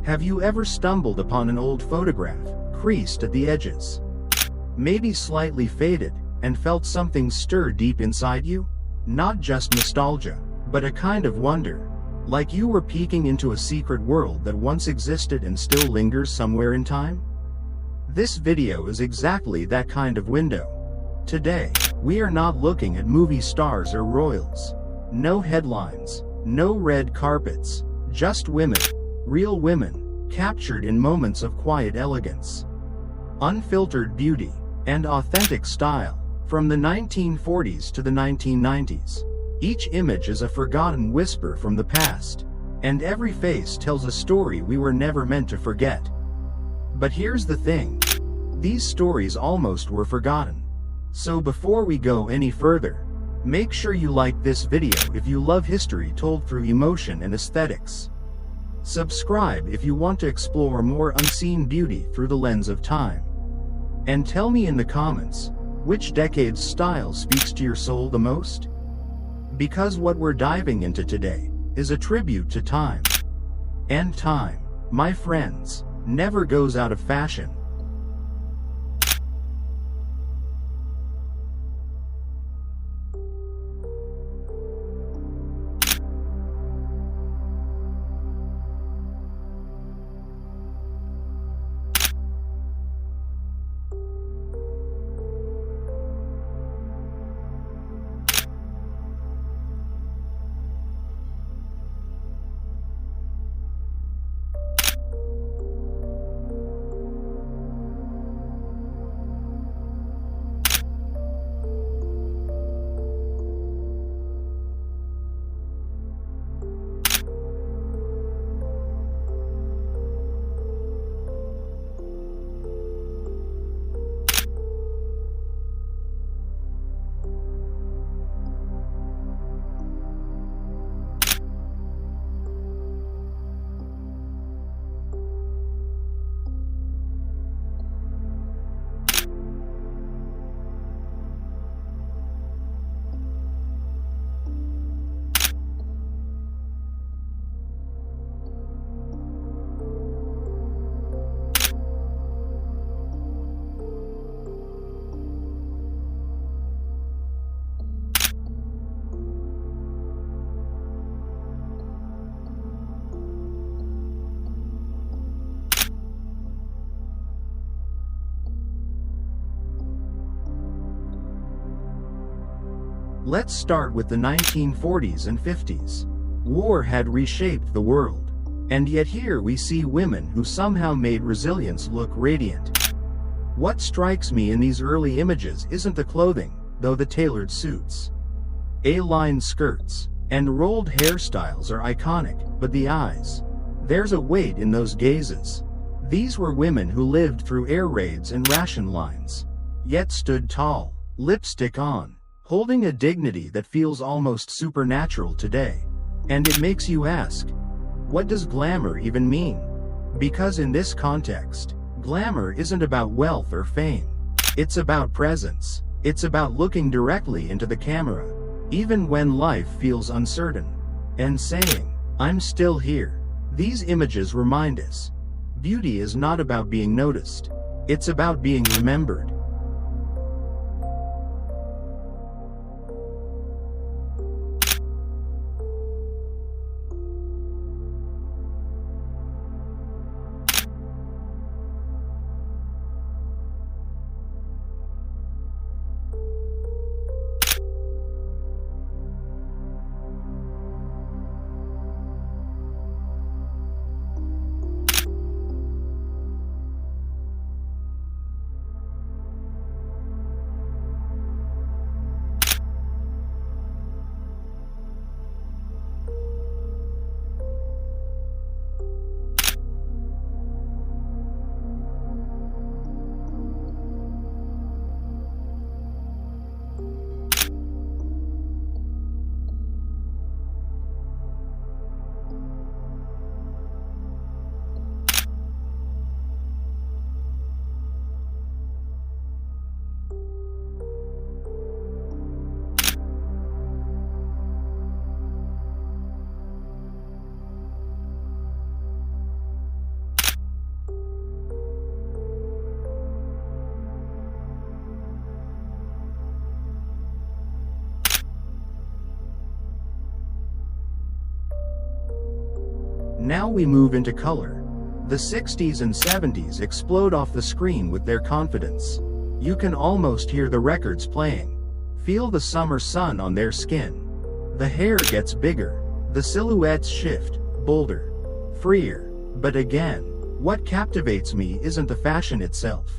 Have you ever stumbled upon an old photograph, creased at the edges, maybe slightly faded, and felt something stir deep inside you? Not just nostalgia, but a kind of wonder, like you were peeking into a secret world that once existed and still lingers somewhere in time? This video is exactly that kind of window. Today, we are not looking at movie stars or royals. No headlines, no red carpets, just women, real women, captured in moments of quiet elegance, unfiltered beauty, and authentic style. From the 1940s to the 1990s, each image is a forgotten whisper from the past, and every face tells a story we were never meant to forget. But here's the thing, these stories almost were forgotten. So before we go any further, make sure you like this video if you love history told through emotion and aesthetics. Subscribe if you want to explore more unseen beauty through the lens of time. And tell me in the comments, which decade's style speaks to your soul the most? Because what we're diving into today is a tribute to time. And time, my friends, never goes out of fashion. Let's start with the 1940s and 50s. War had reshaped the world. And yet here we see women who somehow made resilience look radiant. What strikes me in these early images isn't the clothing, though the tailored suits, A-line skirts, and rolled hairstyles are iconic, but the eyes. There's a weight in those gazes. These were women who lived through air raids and ration lines, yet stood tall, lipstick on, holding a dignity that feels almost supernatural today. And it makes you ask, what does glamour even mean? Because in this context, glamour isn't about wealth or fame. It's about presence. It's about looking directly into the camera, even when life feels uncertain, and saying, I'm still here. These images remind us, beauty is not about being noticed. It's about being remembered. Now we move into color. The 60s and 70s explode off the screen with their confidence. You can almost hear the records playing. Feel the summer sun on their skin. The hair gets bigger. The silhouettes shift, bolder, freer. But again, what captivates me isn't the fashion itself.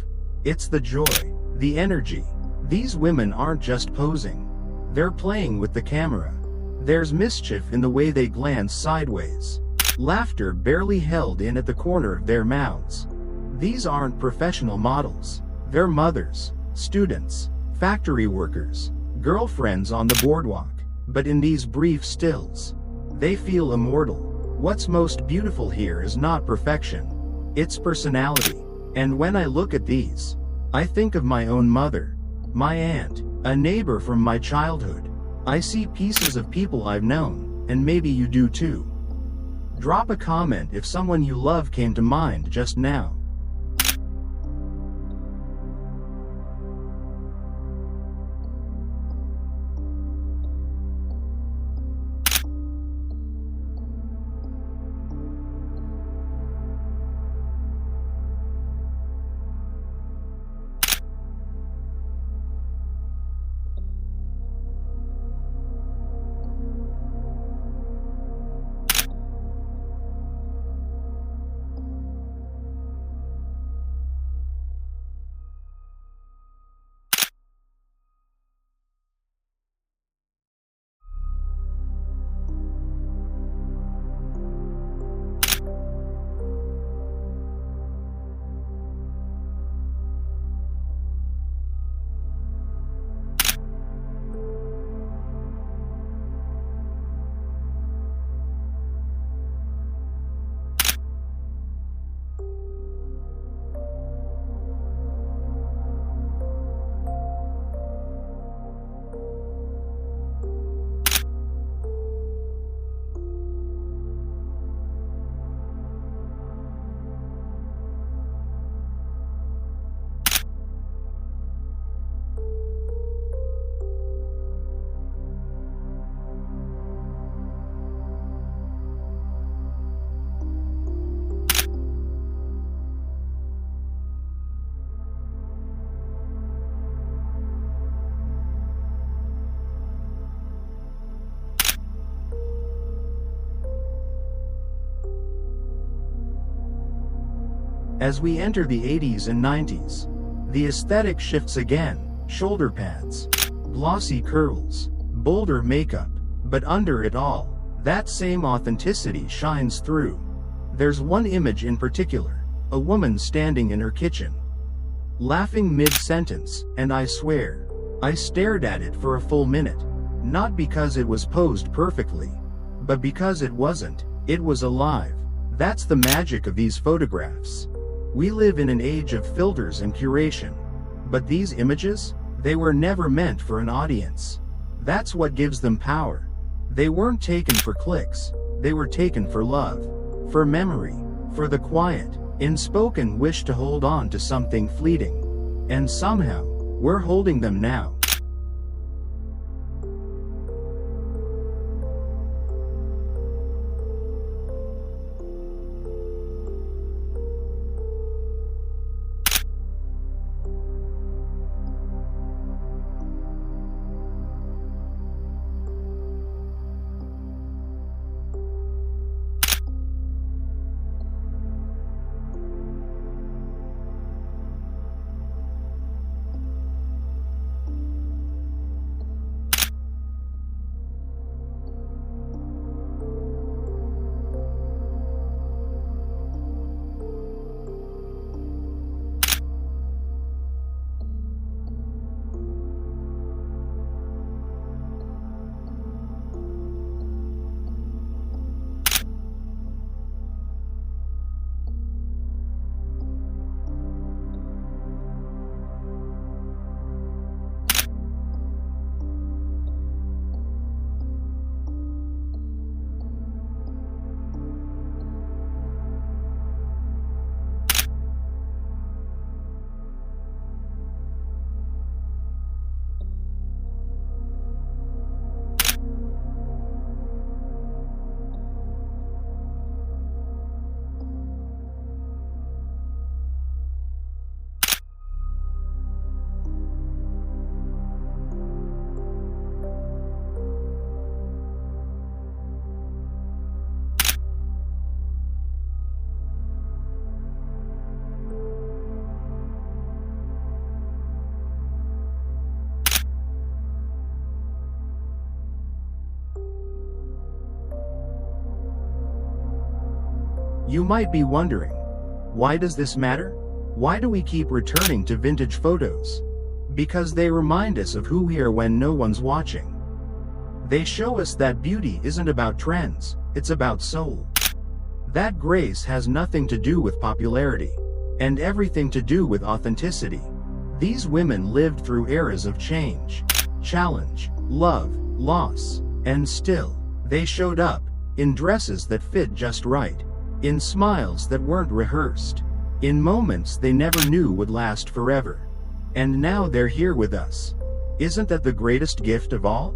It's the joy, the energy. These women aren't just posing. They're playing with the camera. There's mischief in the way they glance sideways. Laughter barely held in at the corner of their mouths. These aren't professional models. They're mothers, students, factory workers, girlfriends on the boardwalk. But in these brief stills, they feel immortal. What's most beautiful here is not perfection. It's personality. And when I look at these, I think of my own mother, my aunt, a neighbor from my childhood. I see pieces of people I've known, and maybe you do too. Drop a comment if someone you love came to mind just now. As we enter the 80s and 90s, the aesthetic shifts again. Shoulder pads, glossy curls, bolder makeup, but under it all, that same authenticity shines through. There's one image in particular, a woman standing in her kitchen, laughing mid-sentence, and I swear, I stared at it for a full minute. Not because it was posed perfectly, but because it wasn't. It was alive. That's the magic of these photographs. We live in an age of filters and curation. But these images, they were never meant for an audience. That's what gives them power. They weren't taken for clicks. They were taken for love, for memory, for the quiet, unspoken wish to hold on to something fleeting. And somehow, we're holding them now. You might be wondering, why does this matter? Why do we keep returning to vintage photos? Because they remind us of who we are when no one's watching. They show us that beauty isn't about trends, it's about soul. That grace has nothing to do with popularity, and everything to do with authenticity. These women lived through eras of change, challenge, love, loss, and still, they showed up, in dresses that fit just right, in smiles that weren't rehearsed, in moments they never knew would last forever. And now they're here with us. Isn't that the greatest gift of all?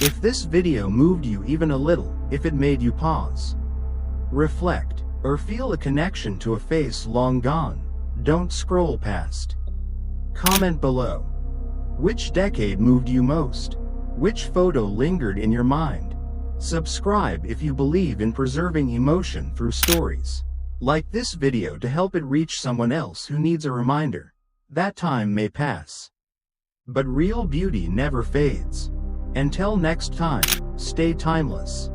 If this video moved you even a little, if it made you pause, reflect, or feel a connection to a face long gone, don't scroll past. Comment below. Which decade moved you most? Which photo lingered in your mind? Subscribe if you believe in preserving emotion through stories. Like this video to help it reach someone else who needs a reminder. That time may pass, but real beauty never fades. Until next time, stay timeless.